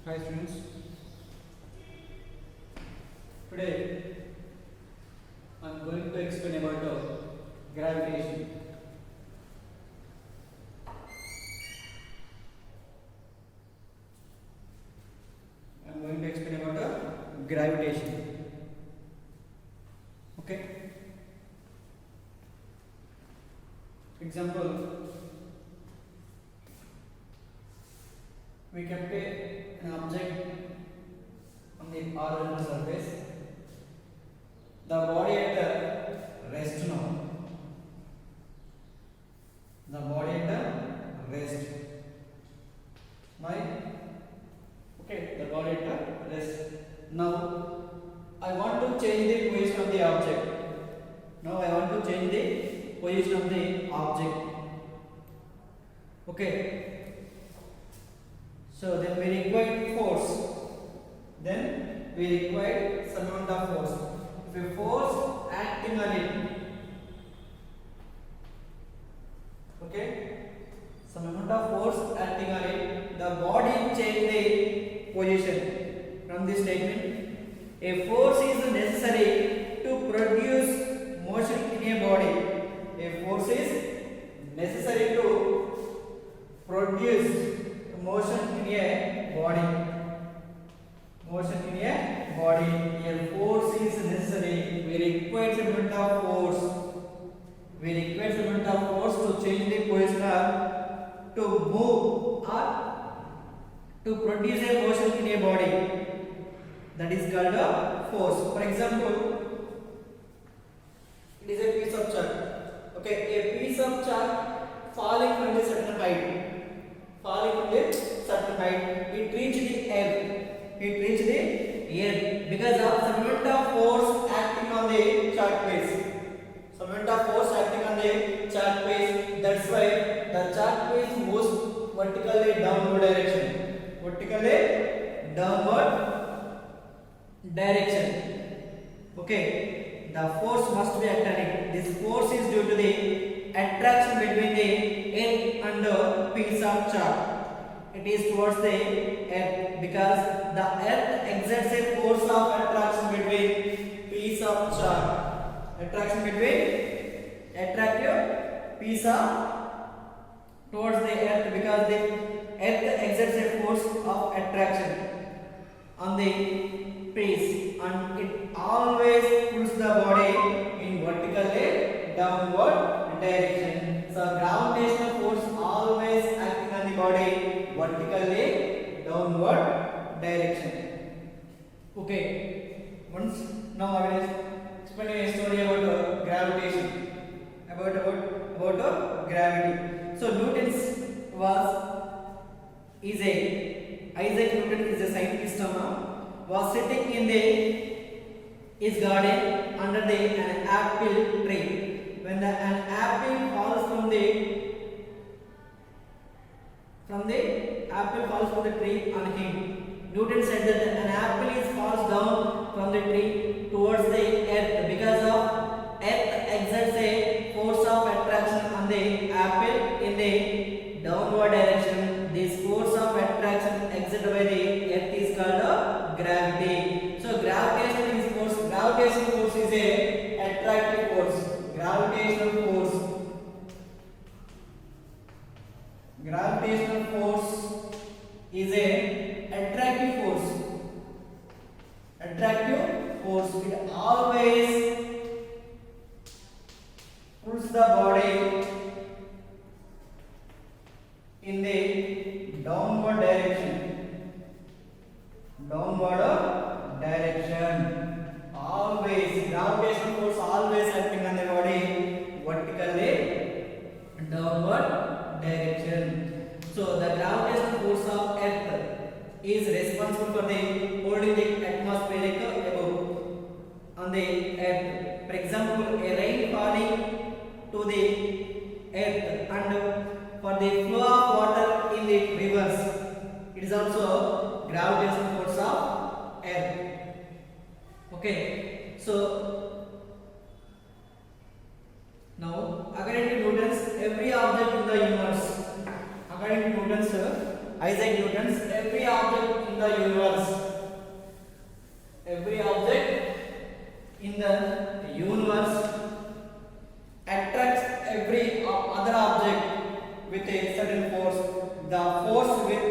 Hi students, today I am going to explain about gravitation. I am going to explain about gravitation. Okay. Example, we kept an object on the horizontal surface. The body at the rest now. The body at the rest. My okay, the body at the rest. Now I want to change the position of the object. Now I want to change the position of the object. Okay. So then we require force. Then we require some amount of force. If a force acting on it, okay, some amount of force acting on it, the body change the position. From this statement, a force is necessary to produce motion in a body. A force is necessary to produce motion in a body. Motion in a body. A force is necessary. We require some amount of force. We require some amount of force to change the position or to move or to produce a motion in a body. That is called a force. For example, it is a piece of chalk. Okay, a piece of chalk falling from a certain height. Falling from a certain height, it reached the earth. It reached the earth because of some amount of force acting on the chalk piece. Some amount of force acting on the chalk piece. That's why the chalk piece moves vertically downward direction. Vertically downward direction. Okay. The force must be acting. This force is due to the attraction between the earth and the piece of chalk. It is towards the earth because the earth exerts a force of attraction between piece of chalk. Attraction between attractive piece of towards the earth because the earth exerts a force of attraction on the piece and it always pulls the body in vertically downward direction. So gravitational force always acting on the body vertically downward direction. Okay. Once now I will explain a story about gravitation. About gravity. So Newton's Isaac Newton is a scientist was sitting in his garden under an apple tree. When an apple falls from the tree on him, Newton said that an apple falls down from the tree towards the earth because of earth exerts a force of attraction on the apple in the downward direction. This force of attraction exerted by the earth is called gravity. So gravitational force is a attractive force. Gravitational force is a attractive force. Attractive force. It always pulls the body in the downward direction. Always gravitational force always acting on the body vertically downward direction. So the gravitational force of earth is responsible for the holding the atmospheric above on the earth. For example, a rain falling to the earth and for the flow of water in the rivers, it is also gravitational force of earth. Okay, so now according to Newton's, every object in the universe, according to Newton's Isaac Newton's every object in the universe, every object in the universe attracts every other object with a certain force. The force with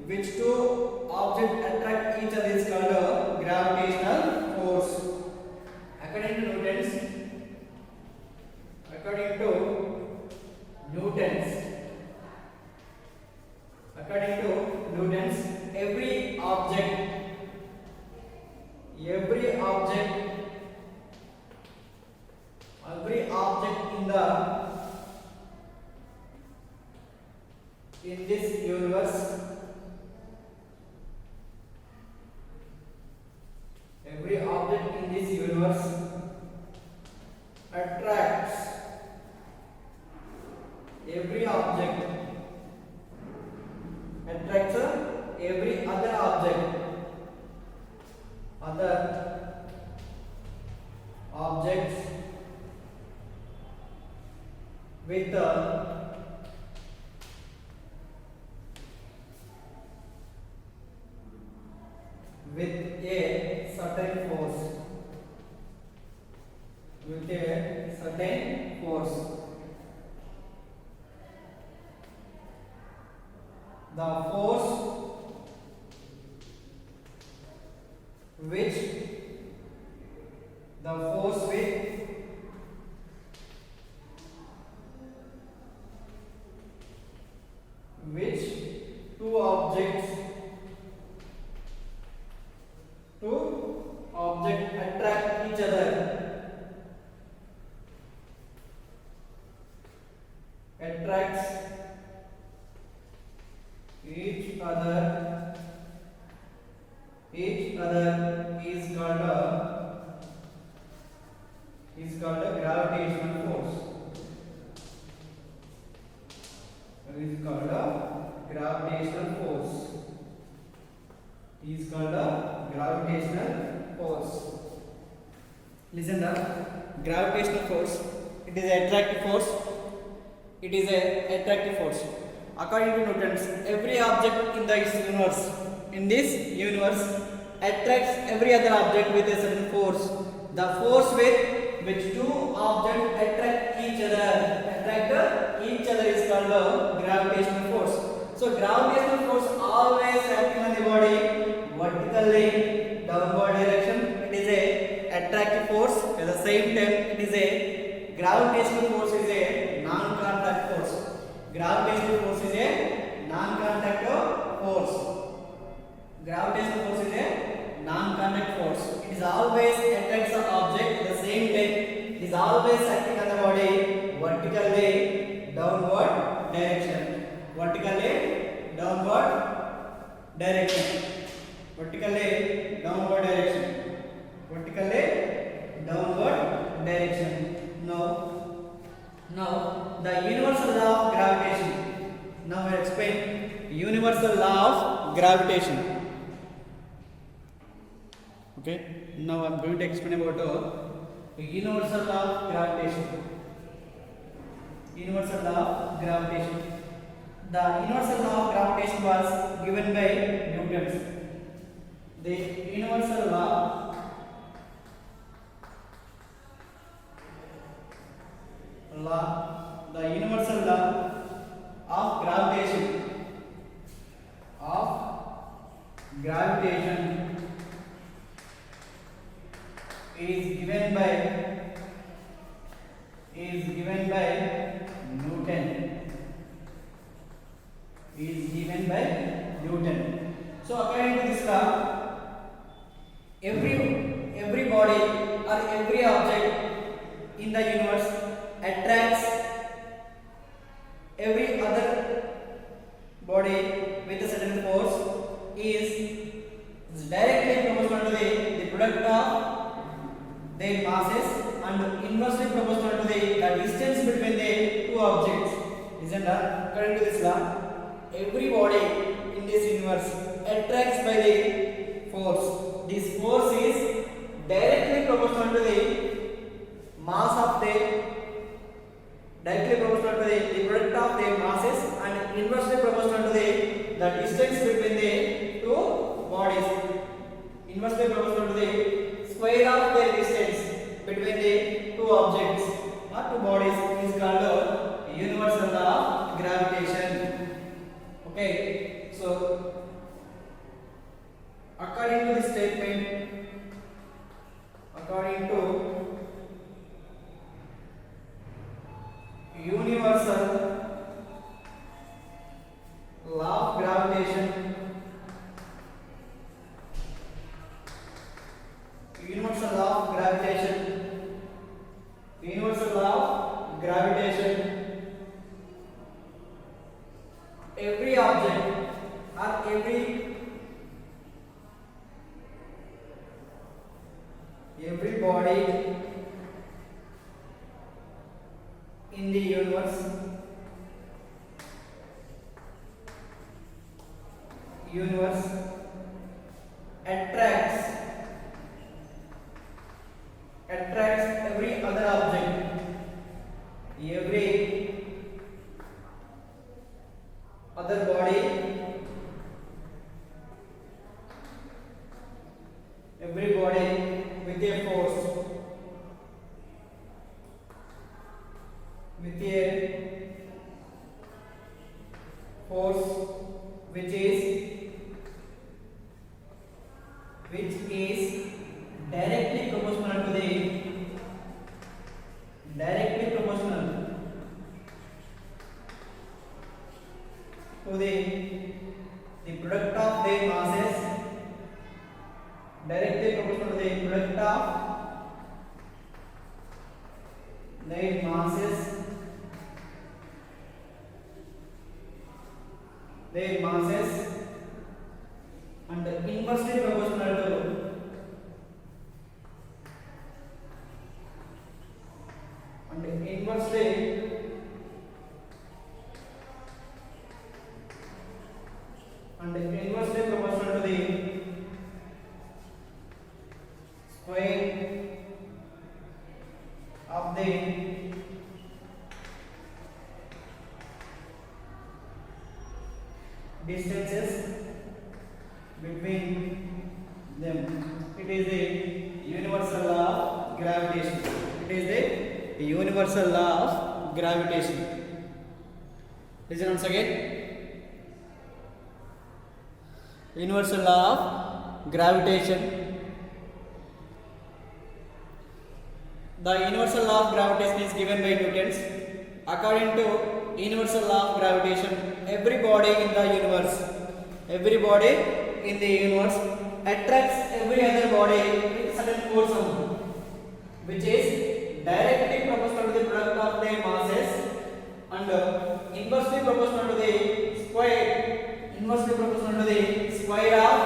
which two objects attract each other is called a gravitational force. According to Newton's, every object in this universe, every object in this universe attracts every other objects with a certain force. The force which two objects attract each other is called a gravitational force. Is called a gravitational force. Listen, the gravitational force, it is an attractive force. According to Newton's, every object in this universe attracts every other object with a certain force. The force with which two objects attract each other is called a gravitational force. So gravitational force always acting on the body vertically downward direction. It is a attractive force. At the same time, it is a gravitational force is a non-contact force. Gravitational force is a non-contact force. Gravitational force is a non-contact force. It is always attracts the object at the same time. It is always acting on the body vertically downward direction. Vertically downward direction. Now the universal law of gravitation. Now I explain universal law of gravitation. Okay. Now I am going to explain about the universal law of gravitation. Universal law of gravitation. The universal law of gravitation was given by Newton. The universal law of gravitation is given by Newton. So according to this law, every body or every object in the universe attracts every other body with a certain force is directly proportional to the product of their masses and inversely proportional to the distance between the two objects. Isn't that? According to this law, every body in this universe attracts by the force. This force is directly proportional to the mass of the product of their masses and inversely proportional to the distance between the two bodies. Inversely proportional to the square of the distance between the two objects or two bodies is called universal law of gravitation. Okay, so according to this statement, according to universal law of gravitation, universal law of gravitation, universal law of gravitation, every object or every body in the universe attracts every other object, every other body, with a force, which is directly proportional to the product of their masses, directly proportional to the product of their masses and inversely proportional to the square of the distances between them. It is the universal law of gravitation. Universal law of gravitation. Listen once again. Universal law of gravitation. The universal law of gravitation is given by Newton's. According to universal law of gravitation, every body in the universe attracts every other body with certain force, which is directly proportional to the product of their masses and inversely proportional to the square of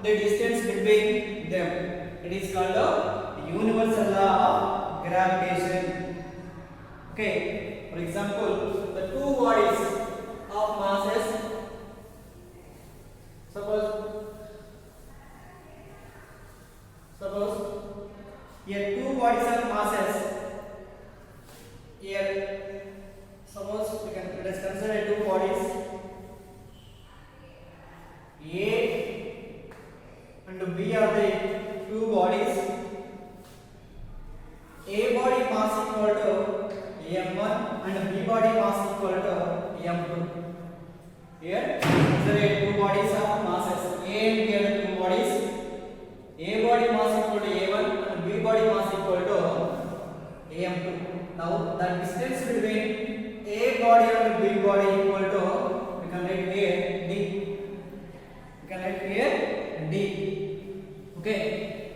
the distance between them. It is called the universal law of gravitation. Okay, for example, the two bodies of masses, suppose here two bodies of masses, here suppose let us consider two bodies A and B are the two bodies. A body mass equal to m1 and B body mass equal to m2. Here there are two bodies of masses A and B are two bodies. A body mass equal to a1 and B body mass equal to am2. Now the distance between A body and B body equal to, we can write here D. D. Okay.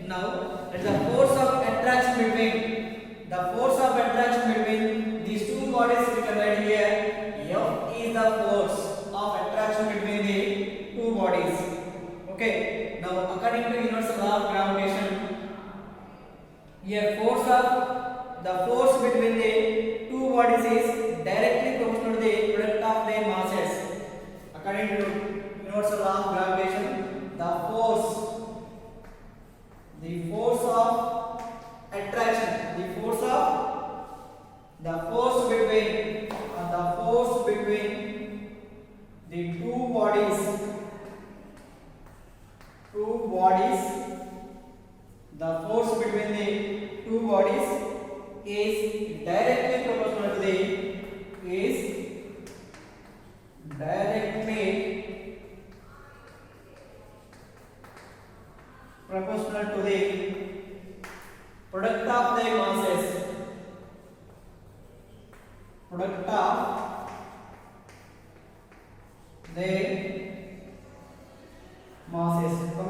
Now let the force of attraction between these two bodies, we can write here F is the force of attraction between the two bodies. Okay. Now according to universal law of gravitation, here the force between the two bodies is directly proportional to the product of their masses. According to universal law of gravitation, the force of attraction, the force between the two bodies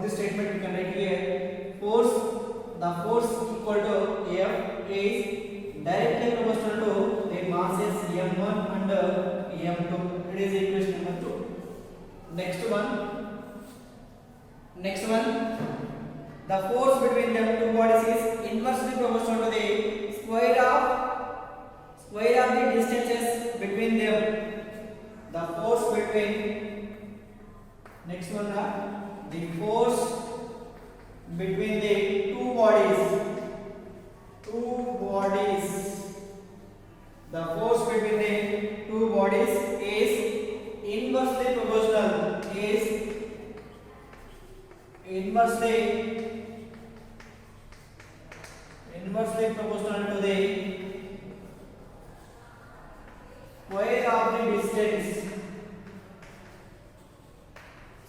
this statement we can write here force, the force equal to F is directly proportional to the masses m1 and m2. It is equation number 2. Next one, the force between the two bodies is inversely proportional to the square of the distances between them. The force between the force between the two bodies. The force between the two bodies is inversely proportional. Inversely proportional to the square of the distance.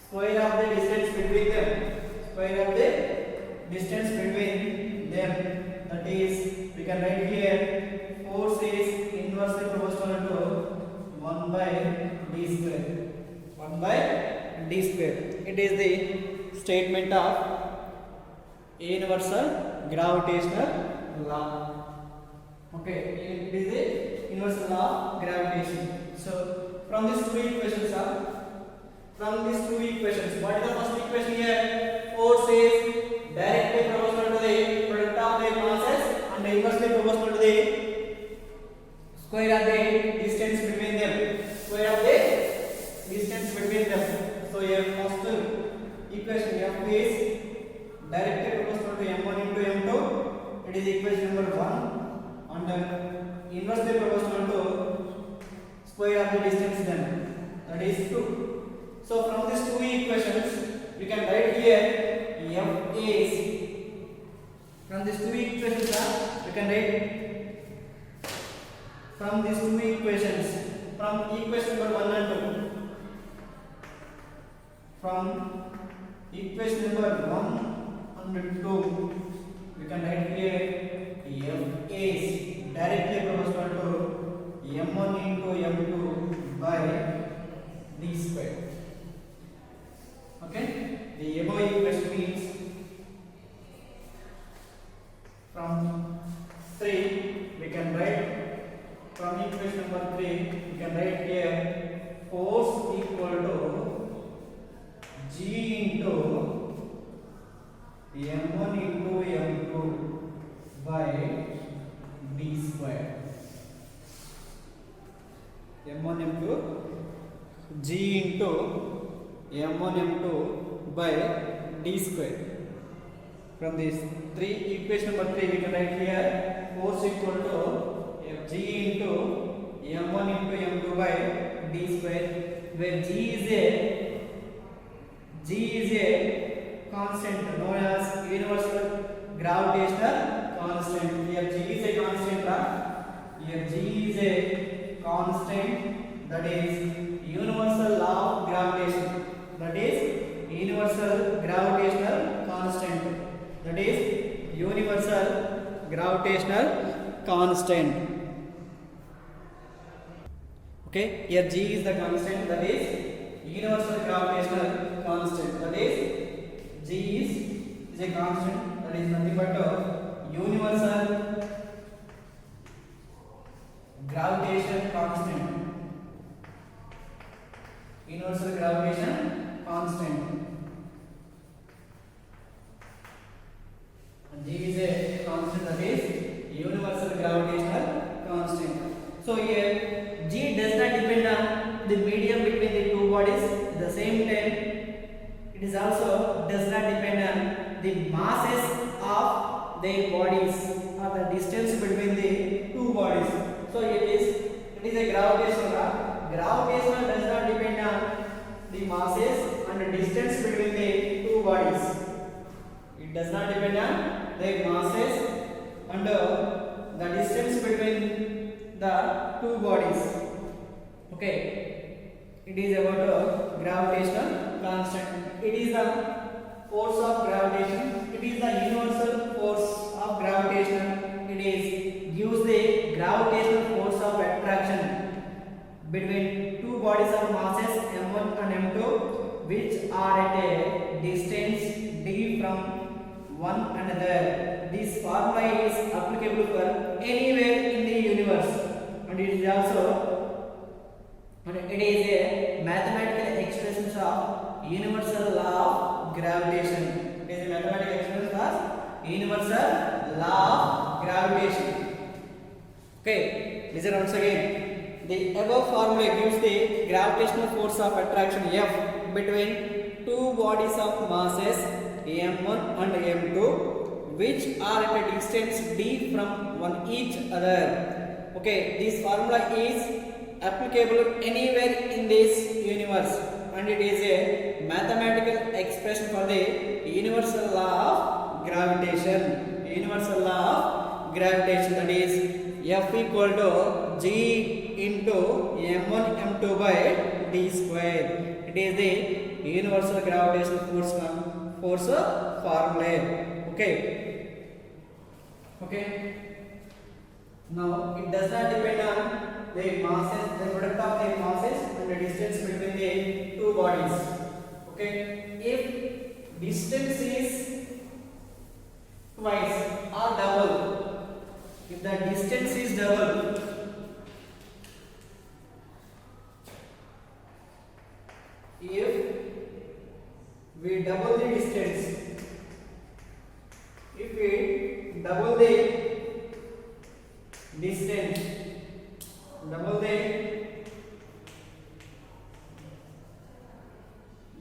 Square of the distance between them. Square of the distance between them. That is, we can write here force is inversely proportional to 1 by d square. 1 by d square. It is the statement of universal gravitational law. Okay, it is the universal law of gravitation. So, from these two equations, what is the first equation here? Force is directly proportional to the product of the masses and inversely proportional to the square of the distance between them. So here first equation F is directly proportional to m1 into m2. It is equation number 1, and inversely proportional to square of the distance then. That is 2. So from these two equations, we can write here F is. From these two equations, we can write from these two equations, from equation number 1 and 2. From equation number 1 and 2, we can write here F is directly proportional to m1 into m2 by d square. Okay, the above equation means from 3 we can write, from equation number 3 we can write here force equal to G into m1 into m2 by d square. m1 into G into m1 m2 by d square. From this equation number 3 we can write here force equal to G into m1 into m2 by d square, where G is a constant known as universal gravitational constant. Here G is a constant. That is universal law of gravitation. That is universal gravitational constant. That is universal gravitational constant. Okay, here G is the constant. That is universal gravitational constant. That is G is a constant. That is nothing but universal gravitation constant. Universal gravitation constant. G is a constant, that is universal gravitational constant. So here G does not depend on the medium between the two bodies. At the same time, it is also does not depend on the masses of their bodies or the distance between the two bodies. So it is a gravitational law. Gravitational does not depend on the masses and the distance between the two bodies. It does not depend on the masses and the distance between the two bodies. Okay, it is about gravitational constant. It is the force of gravitation. It is the universal force of gravitation. It is gives the gravitational force of attraction between two bodies of masses m1 and m2, which are at a distance one another. This formula is applicable for anywhere in the universe, and it is also, and it is a mathematical expression of universal law of gravitation. It is a mathematical expression of universal law of gravitation. Okay, listen once again. The above formula gives the gravitational force of attraction F between two bodies of masses m1 and m2, which are at a distance d from one each other. Okay, this formula is applicable anywhere in this universe, and it is a mathematical expression for the universal law of gravitation. Universal law of gravitation, that is F equal to G into m1 m2 by d square. It is the universal gravitational force formula. Okay. Now it does not depend on the masses, the product of the masses and the distance between the two bodies. Okay. If distance is twice or double, if the distance is double, if we double the distance, if we double the distance, double the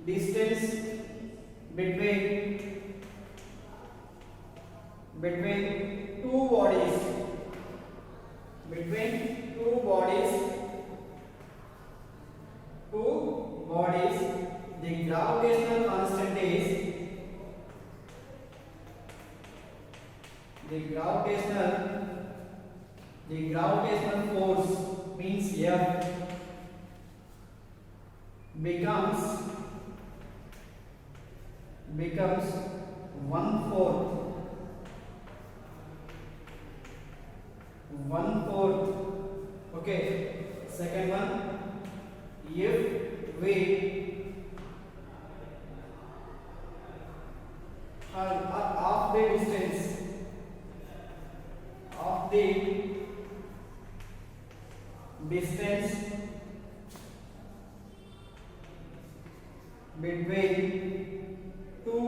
distance between two bodies, the gravitational constant is, the gravitational force means F becomes 1/4. Okay, second one, if we of the distance between two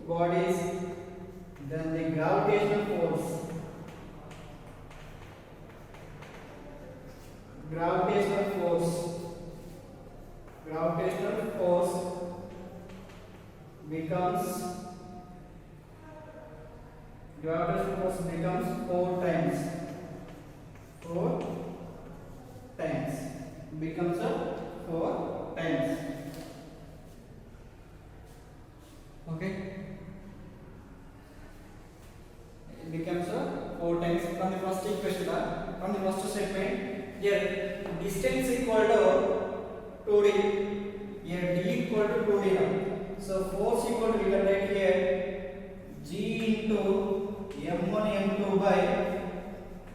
bodies, then the gravitational force becomes 4 times. Becomes 4 times. Okay, it becomes 4 times from the first equation, from the first statement. Here distance equal to 2d, here d equal to 2d now. So force equal to, we can write here G into m1 m2 by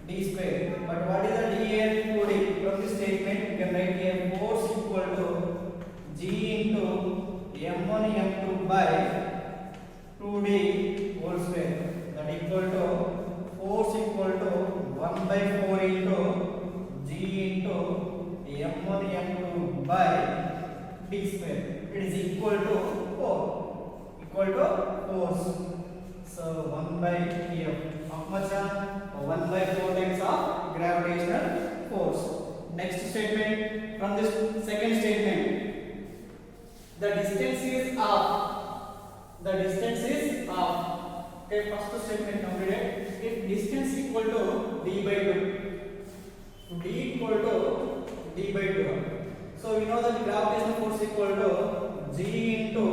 d square. But what is the d here? 2d. From this statement we can write here force equal to G into m1 m2 by 2d whole square. That equal to force equal to 1/4 into G into m1 m2 by d square. It is equal to 4. Force. So 1/F. How much? 1/4 times of gravitational force. Next statement, from this second statement, the distance is half. Okay, first statement completed. If distance equal to d by 2, so we know that gravitational force equal to G into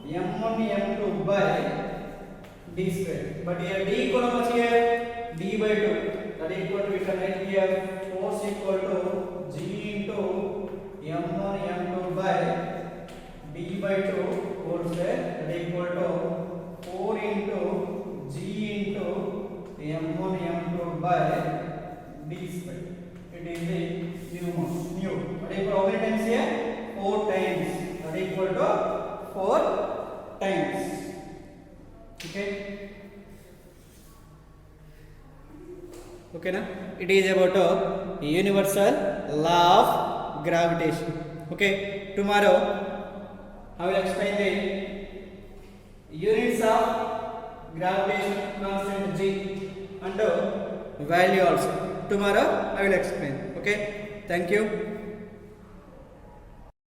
m1 m2 by d square. But here d equal to much here? D by 2. That equal to, we can write here force equal to G into m1 m2 by d by 2 whole square. That equal to 4 into G into m1 m2 by d square. It is the new. That equal to how many times here? 4 times. That equal to 4 times. Okay. Okay na? It is about a universal law of gravitation. Okay. Tomorrow I will explain the units of gravitation constant G and value also. Tomorrow I will explain. Okay. Thank you.